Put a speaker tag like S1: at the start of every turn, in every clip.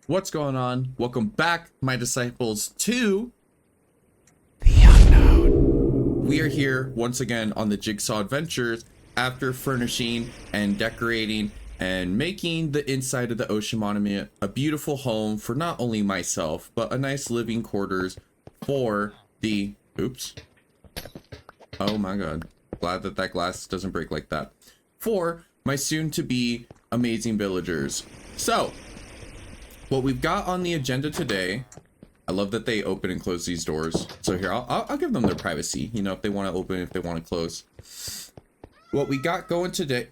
S1: What's going on? Welcome back, my disciples, to
S2: The unknown.
S1: we are here once again on the Jigsaw Adventures after furnishing and decorating and making the inside of the ocean monument a beautiful home for not only myself, but a nice living quarters for the oh my god, glad that that glass doesn't break like that, for my soon-to-be amazing villagers. So what we've got on the agenda today, I love that they open and close these doors. So here, I'll give them their privacy, you know, if they want to open, if they want to close. What we got going today,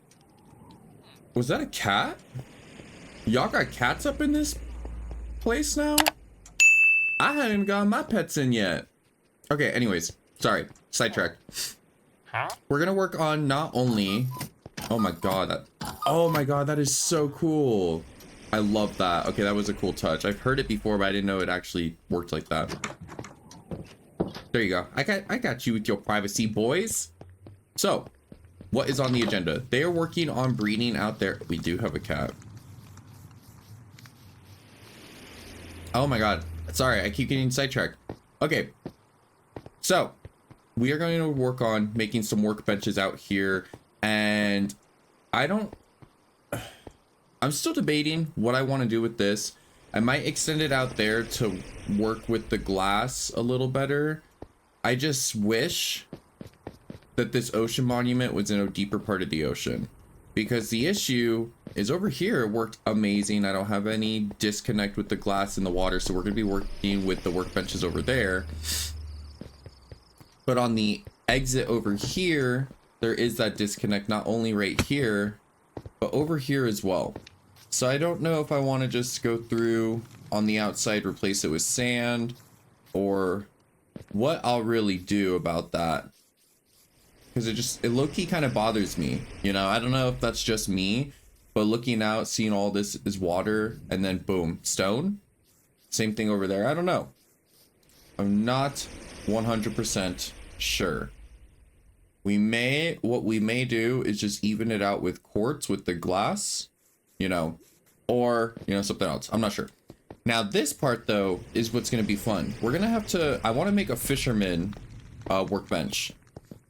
S1: was that a cat? Y'all got cats up in this place now? I haven't got my pets in yet. Okay, anyways, sorry, sidetrack. We're gonna work on not only, oh my god, that is so cool. I love that. Okay, that was a cool touch. I've heard it before, but I didn't know it actually worked like that. There you go. I got you with your privacy, boys. So, what is on the agenda? They are working on breeding out there. We do have a cat. Oh my god. Sorry, I keep getting sidetracked. Okay. So, we are going to work on making some workbenches out here, and I'm still debating what I want to do with this. I might extend it out there to work with the glass a little better. I just wish that this ocean monument was in a deeper part of the ocean, because the issue is over here it worked amazing. I don't have any disconnect with the glass in the water, so we're going to be working with the workbenches over there. But on the exit over here, there is that disconnect, not only right here, but over here as well. So I don't know if I want to just go through on the outside, replace it with sand, or what I'll really do about that. Because it low-key kind of bothers me, you know. I don't know if that's just me, but looking out, seeing all this is water, and then boom, stone. Same thing over there. I don't know. I'm not 100% sure. What we may do is just even it out with quartz with the glass, you know, or, you know, something else. I'm not sure. Now, this part, though, is what's going to be fun. We're going to have to, I want to make a fisherman workbench.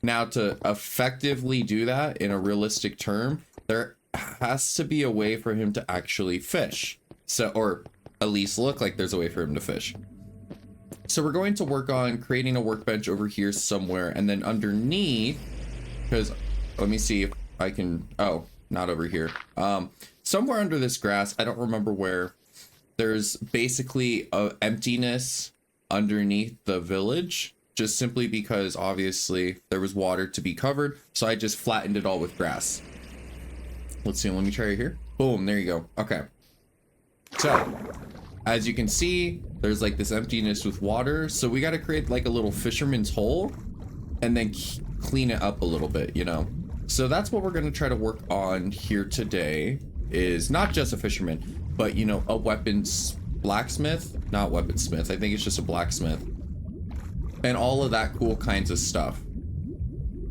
S1: Now, to effectively do that in a realistic term, there has to be a way for him to actually fish. So, or at least look like there's a way for him to fish. So we're going to work on creating a workbench over here somewhere, and then underneath, because let me see if I can, oh, not over here. Somewhere under this grass, I don't remember where, there's basically a emptiness underneath the village, just simply because obviously there was water to be covered. So I just flattened it all with grass. Let's see, let me try it here. Boom, there you go. Okay. So as you can see, there's like this emptiness with water. So we got to create like a little fisherman's hole and then clean it up a little bit, you know? So that's what we're going to try to work on here today, is not just a fisherman, but, you know, a weapons blacksmith, not weaponsmith. I think it's just a blacksmith and all of that cool kinds of stuff.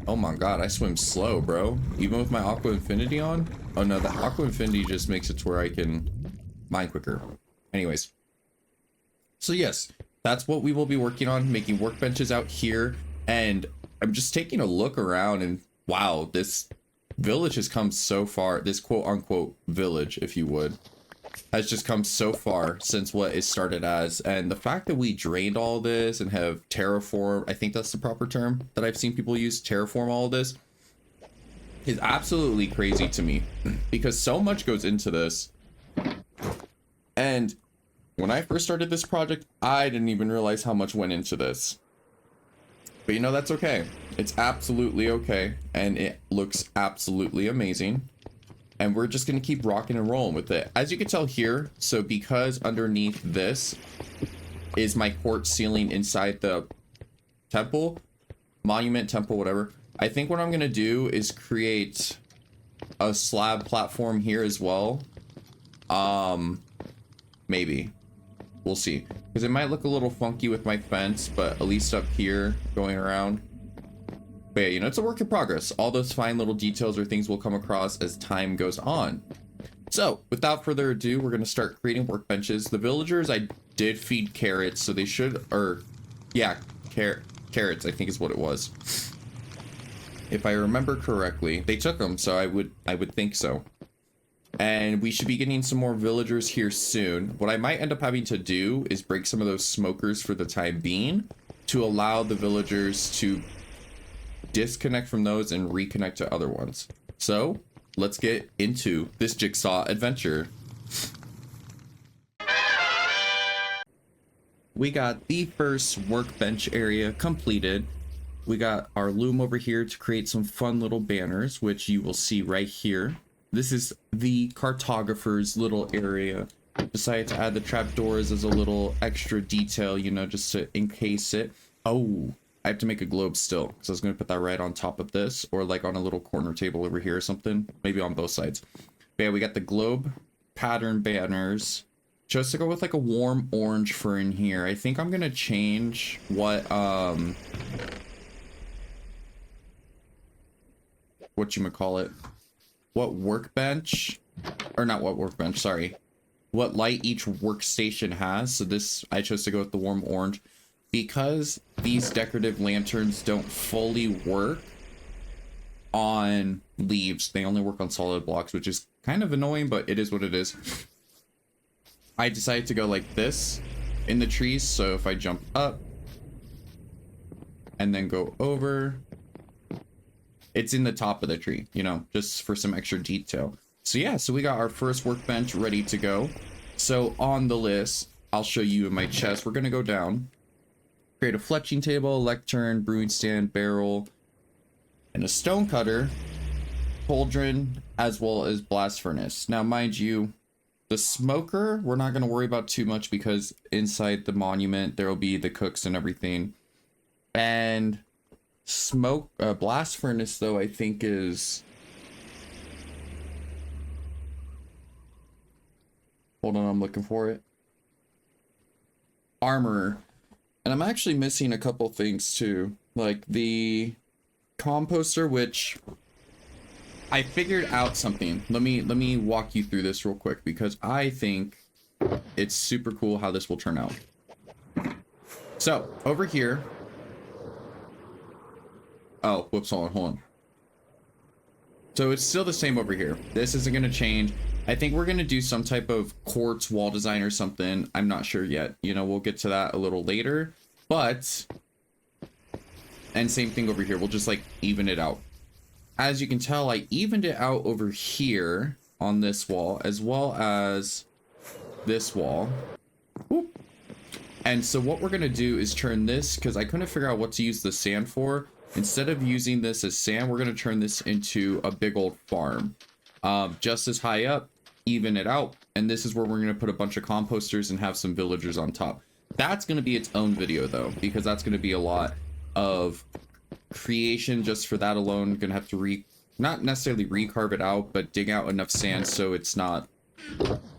S1: Oh my god, I swim slow, bro. Even with my Aqua Infinity on? Oh no, the Aqua Infinity just makes it to where I can mine quicker. Anyways. So yes, that's what we will be working on, making workbenches out here. And I'm just taking a look around and wow, this village has come so far. This quote unquote village, if you would, has just come so far since what it started as. And the fact that we drained all this and have terraformed, I think that's the proper term that I've seen people use, terraform all of this, is absolutely crazy to me, because so much goes into this. And when I first started this project, I didn't even realize how much went into this. But you know, that's okay. It's absolutely okay. And it looks absolutely amazing. And we're just going to keep rocking and rolling with it. As you can tell here, so because underneath this is my quartz ceiling inside the temple, monument, temple, whatever, I think what I'm going to do is create a slab platform here as well. Maybe. We'll see. Because it might look a little funky with my fence, but at least up here going around. But yeah, you know, it's a work in progress. All those fine little details or things will come across as time goes on. So without further ado, we're going to start creating workbenches. The villagers, I did feed carrots, so they should, or yeah, carrots, I think is what it was. If I remember correctly, they took them, so I would think so. And we should be getting some more villagers here soon. What I might end up having to do is break some of those smokers for the time being to allow the villagers to disconnect from those and reconnect to other ones. So let's get into this Jigsaw adventure. We got the first workbench area completed. We got our loom over here to create some fun little banners, which you will see right here. This is the cartographer's little area. Decided to add the trapdoors as a little extra detail, you know, just to encase it. Oh, I have to make a globe still, because I was going to put that right on top of this, or like on a little corner table over here or something. Maybe on both sides. But yeah, we got the globe pattern banners. Just to go with like a warm orange for in here. I think I'm going to change what whatchamacallit, what workbench, or not what workbench, sorry, what light each workstation has. So this, I chose to go with the warm orange because these decorative lanterns don't fully work on leaves. They only work on solid blocks, which is kind of annoying, but it is what it is. I decided to go like this in the trees. So if I jump up and then go over, it's in the top of the tree, you know, just for some extra detail. So yeah, so we got our first workbench ready to go. So on the list, I'll show you in my chest, we're going to go down, create a fletching table, lectern, brewing stand, barrel, and a stone cutter, cauldron, as well as blast furnace. Now, mind you, the smoker, we're not going to worry about too much because inside the monument, there will be the cooks and everything. And blast furnace though, I think is, hold on, I'm looking for it, armor. And I'm actually missing a couple things too, like the composter, which I figured out something. Let me walk you through this real quick because I think it's super cool how this will turn out. So over here, oh, whoops, hold on. So it's still the same over here. This isn't going to change. I think we're going to do some type of quartz wall design or something. I'm not sure yet. You know, we'll get to that a little later. But, and same thing over here. We'll just like even it out. As you can tell, I evened it out over here on this wall as well as this wall. Whoop. And so what we're going to do is turn this, because I couldn't figure out what to use the sand for. Instead of using this as sand, we're going to turn this into a big old farm. Just as high up, even it out. And this is where we're going to put a bunch of composters and have some villagers on top. That's going to be its own video though, because that's going to be a lot of creation just for that alone. Going to have to not necessarily recarve it out, but dig out enough sand so it's not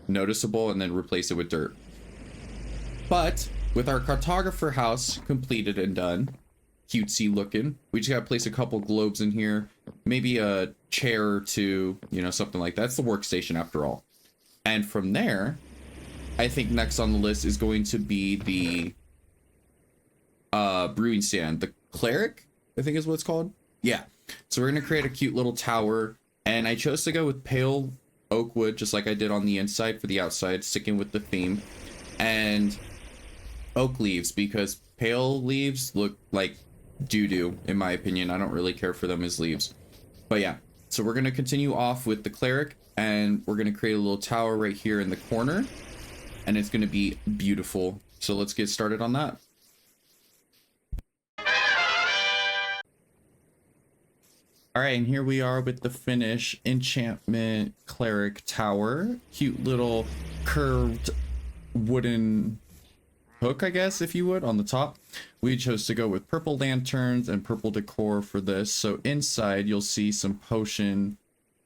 S1: noticeable and then replace it with dirt. But with our cartographer house completed and done, cutesy looking, we just gotta place a couple globes in here, maybe a chair or two, you know, something like that. That's the workstation after all. And from there, I think next on the list is going to be the brewing stand, the Cleric, I think is what it's called. Yeah, so we're gonna create a cute little tower, and I chose to go with pale oak wood just like I did on the inside for the outside, sticking with the theme, and oak leaves because pale leaves look like doo-doo in my opinion. I don't really care for them as leaves. But yeah, so we're going to continue off with the Cleric, and we're going to create a little tower right here in the corner, and it's going to be beautiful. So let's get started on that. All right, and here we are with the finish enchantment Cleric tower. Cute little curved wooden hook, I guess, if you would, on the top. We chose to go with purple lanterns and purple decor for this. So inside you'll see some potion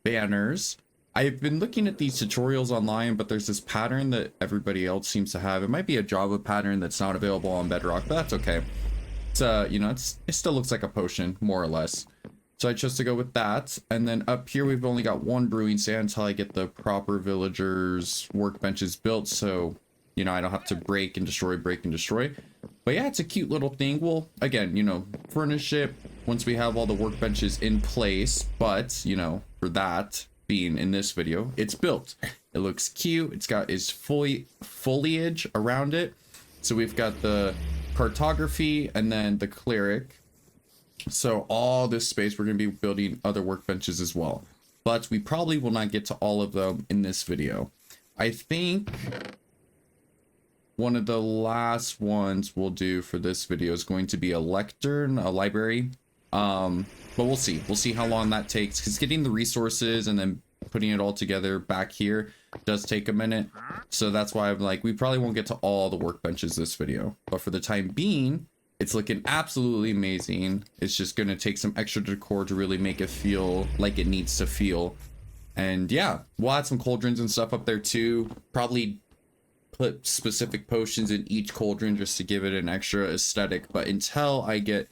S1: banners. I've been looking at these tutorials online, but there's this pattern that everybody else seems to have. It might be a Java pattern that's not available on Bedrock, but that's okay. It's you know, it still looks like a potion more or less. So I chose to go with that. And then up here, we've only got one brewing stand until I get the proper villagers workbenches built. So, you know, I don't have to break and destroy. But yeah, it's a cute little thing. We'll, again, you know, furnish it once we have all the workbenches in place. But, you know, for that being in this video, it's built. It looks cute. It's got its foliage around it. So we've got the cartography and then the cleric. So all this space, we're going to be building other workbenches as well. But we probably will not get to all of them in this video. I think one of the last ones we'll do for this video is going to be a lectern, a library. But we'll see. We'll see how long that takes. Because getting the resources and then putting it all together back here does take a minute. So that's why I'm like, we probably won't get to all the workbenches this video. But for the time being, it's looking absolutely amazing. It's just going to take some extra decor to really make it feel like it needs to feel. And yeah, we'll add some cauldrons and stuff up there too. Probably put specific potions in each cauldron just to give it an extra aesthetic. But until I get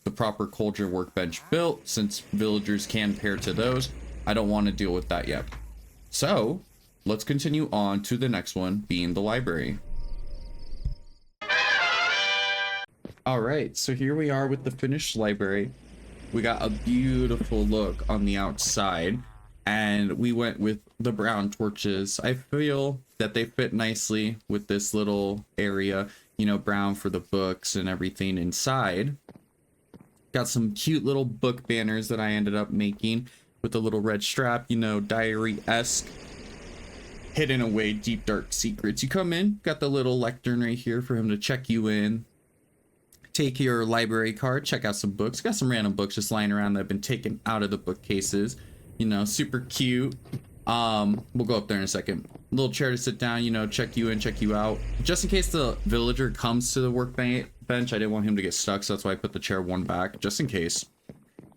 S1: the proper cauldron workbench built, since villagers can pair to those, I don't want to deal with that yet. So let's continue on to the next one, being the library. All right, so here we are with the finished library. We got a beautiful look on the outside, and we went with the brown torches. I feel that they fit nicely with this little area, you know, brown for the books and everything inside. Got some cute little book banners that I ended up making with a little red strap, you know, diary-esque. Hidden away deep dark secrets. You come in, got the little lectern right here for him to check you in. Take your library card, check out some books. Got some random books just lying around that have been taken out of the bookcases. You know, super cute. We'll go up there in a second. Little chair to sit down, you know, check you in, check you out. Just in case the villager comes to the workbench, I didn't want him to get stuck, so that's why I put the chair one back, just in case.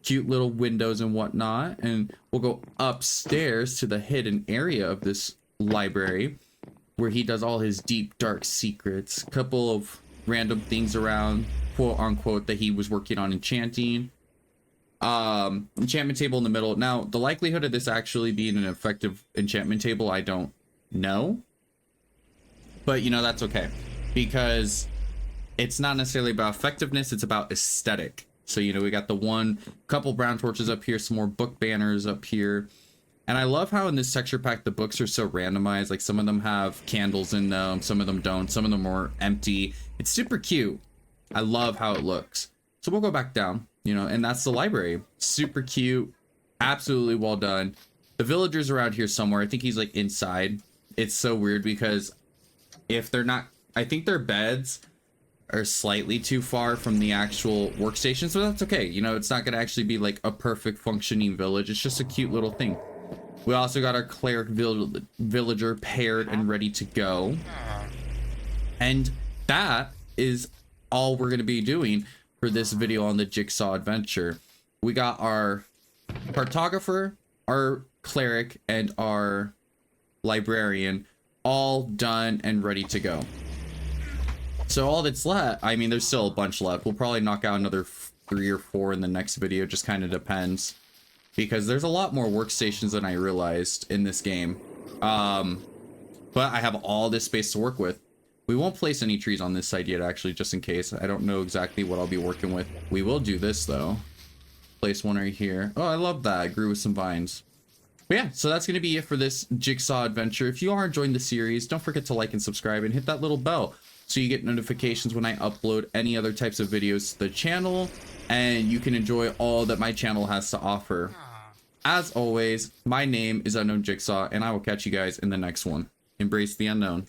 S1: Cute little windows and whatnot. And we'll go upstairs to the hidden area of this library where he does all his deep dark secrets. Couple of random things around, quote unquote, that he was working on enchanting. Enchantment table in the middle. Now, the likelihood of this actually being an effective enchantment table, I don't know. But, you know, that's okay. Because it's not necessarily about effectiveness, it's about aesthetic. So, you know, we got the couple brown torches up here, some more book banners up here. And I love how in this texture pack, the books are so randomized. Like, some of them have candles in them, some of them don't, some of them are empty. It's super cute. I love how it looks. So we'll go back down, you know, and that's the library. Super cute. Absolutely well done. The villager's around here somewhere. I think he's like inside. It's so weird because if they're not, I think their beds are slightly too far from the actual workstation. So that's okay. You know, it's not going to actually be like a perfect functioning village. It's just a cute little thing. We also got our cleric villager paired and ready to go. And that is all we're going to be doing for this video on the Jigsaw Adventure. We got our cartographer, our cleric, and our librarian all done and ready to go. So all that's left, I mean, there's still a bunch left. We'll probably knock out another 3 or 4 in the next video. Just kind of depends. Because there's a lot more workstations than I realized in this game. But I have all this space to work with. We won't place any trees on this side yet, actually, just in case. I don't know exactly what I'll be working with. We will do this, though. Place one right here. Oh, I love that. I grew with some vines. But yeah, so that's going to be it for this Jigsaw Adventure. If you are enjoying the series, don't forget to like and subscribe and hit that little bell so you get notifications when I upload any other types of videos to the channel, and you can enjoy all that my channel has to offer. As always, my name is Unknown Jigsaw, and I will catch you guys in the next one. Embrace the unknown.